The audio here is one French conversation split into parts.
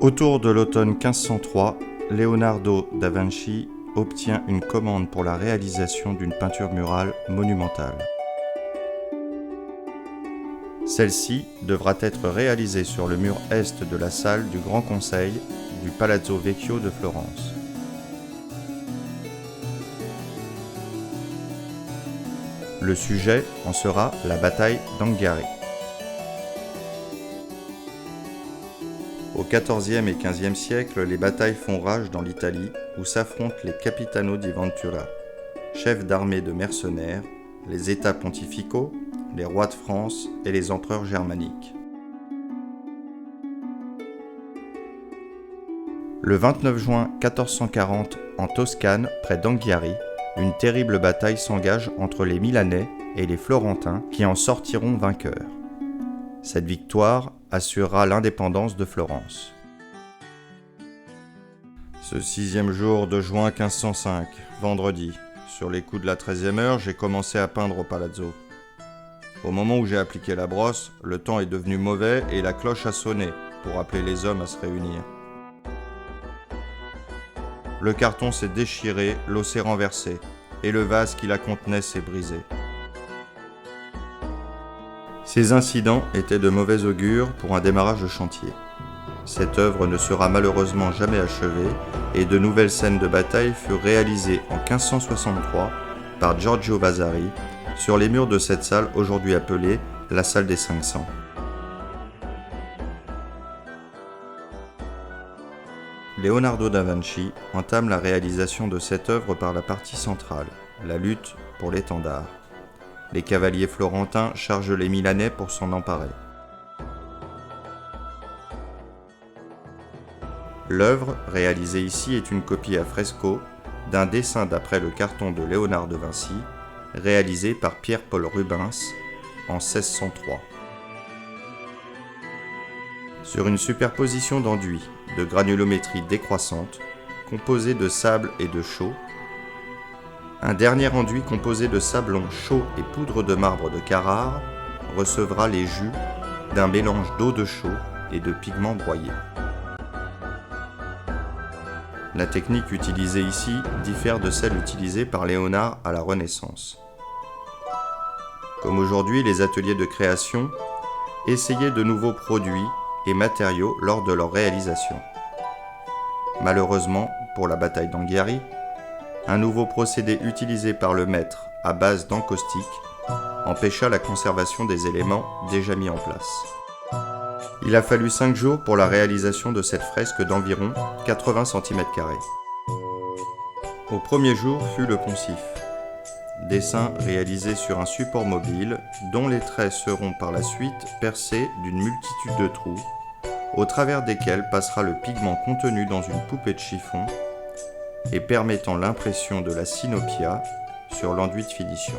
Autour de l'automne 1503, Leonardo da Vinci obtient une commande pour la réalisation d'une peinture murale monumentale. Celle-ci devra être réalisée sur le mur est de la salle du Grand Conseil du Palazzo Vecchio de Florence. Le sujet en sera la bataille d'Anghiari. Au XIVe et XVe siècle, les batailles font rage dans l'Italie où s'affrontent les Capitano di Ventura, chefs d'armée de mercenaires, les États pontificaux, les rois de France et les empereurs germaniques. Le 29 juin 1440, en Toscane, près d'Anghiari, une terrible bataille s'engage entre les Milanais et les Florentins qui en sortiront vainqueurs. Cette victoire assurera l'indépendance de Florence. Ce 6e jour de juin 1505, vendredi, sur les coups de la 13e heure, j'ai commencé à peindre au palazzo. Au moment où j'ai appliqué la brosse, le temps est devenu mauvais et la cloche a sonné pour appeler les hommes à se réunir. Le carton s'est déchiré, l'eau s'est renversée et le vase qui la contenait s'est brisé. Ces incidents étaient de mauvais augure pour un démarrage de chantier. Cette œuvre ne sera malheureusement jamais achevée et de nouvelles scènes de bataille furent réalisées en 1563 par Giorgio Vasari sur les murs de cette salle aujourd'hui appelée la salle des 500. Leonardo da Vinci entame la réalisation de cette œuvre par la partie centrale, la lutte pour l'étendard. Les cavaliers florentins chargent les Milanais pour s'en emparer. L'œuvre, réalisée ici, est une copie à fresco d'un dessin d'après le carton de Léonard de Vinci, réalisé par Pierre-Paul Rubens en 1603. Sur une superposition d'enduits de granulométrie décroissante, composée de sable et de chaux, un dernier enduit composé de sablon chaud et poudre de marbre de Carrare recevra les jus d'un mélange d'eau de chaux et de pigments broyés. La technique utilisée ici diffère de celle utilisée par Léonard à la Renaissance. Comme aujourd'hui, les ateliers de création essayaient de nouveaux produits et matériaux lors de leur réalisation. Malheureusement, pour la bataille d'Anghiari, un nouveau procédé utilisé par le maître à base d'encaustique empêcha la conservation des éléments déjà mis en place. Il a fallu 5 jours pour la réalisation de cette fresque d'environ 80 cm². Au premier jour fut le poncif, dessin réalisé sur un support mobile dont les traits seront par la suite percés d'une multitude de trous, au travers desquels passera le pigment contenu dans une poupée de chiffon et permettant l'impression de la synopia sur l'enduit de finition.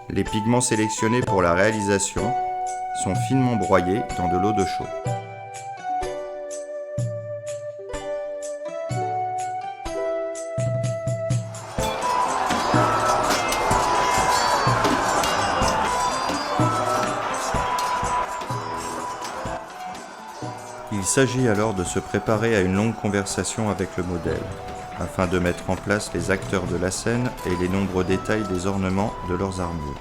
Les pigments sélectionnés pour la réalisation sont finement broyés dans de l'eau de chaux. Il s'agit alors de se préparer à une longue conversation avec le modèle, afin de mettre en place les acteurs de la scène et les nombreux détails des ornements de leurs armures.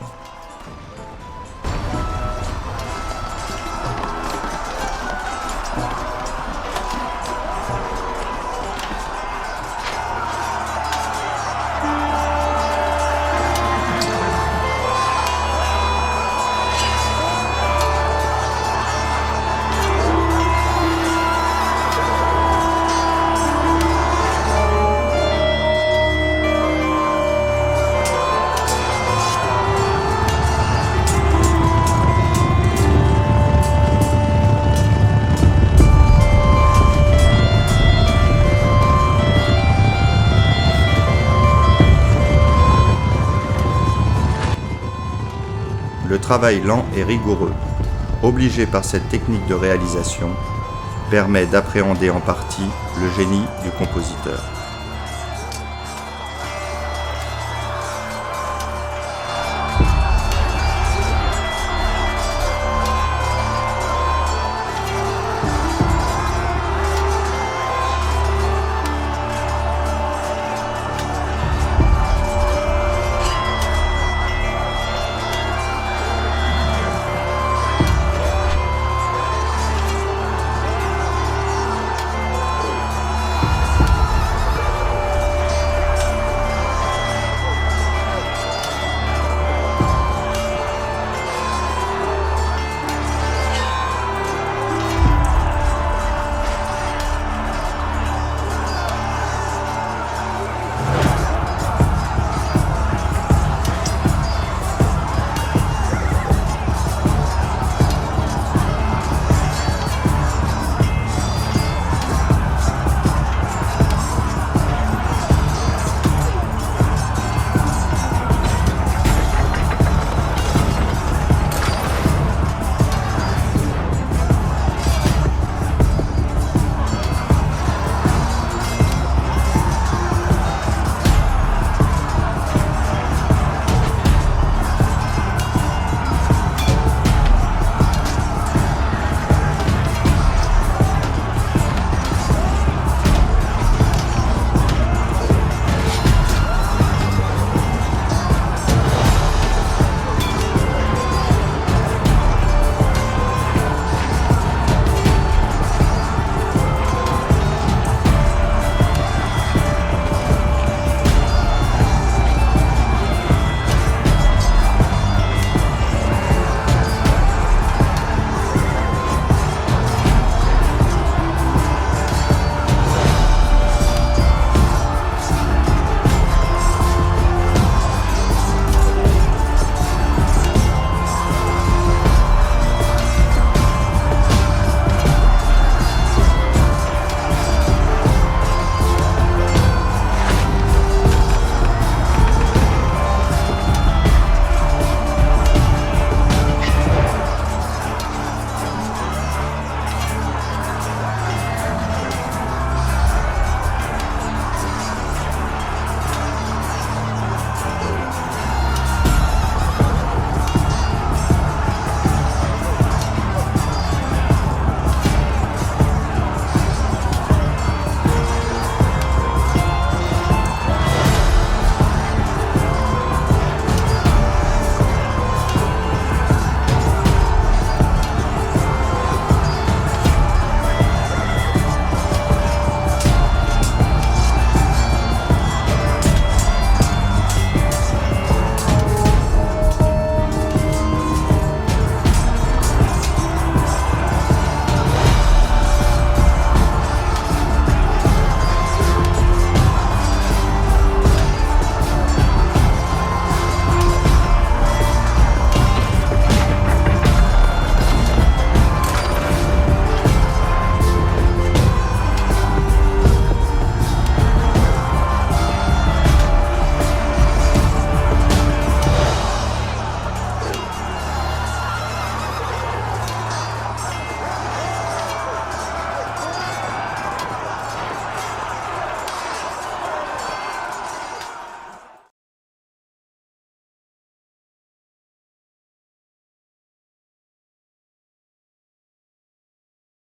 travail lent et rigoureux, obligé par cette technique de réalisation, permet d'appréhender en partie le génie du compositeur.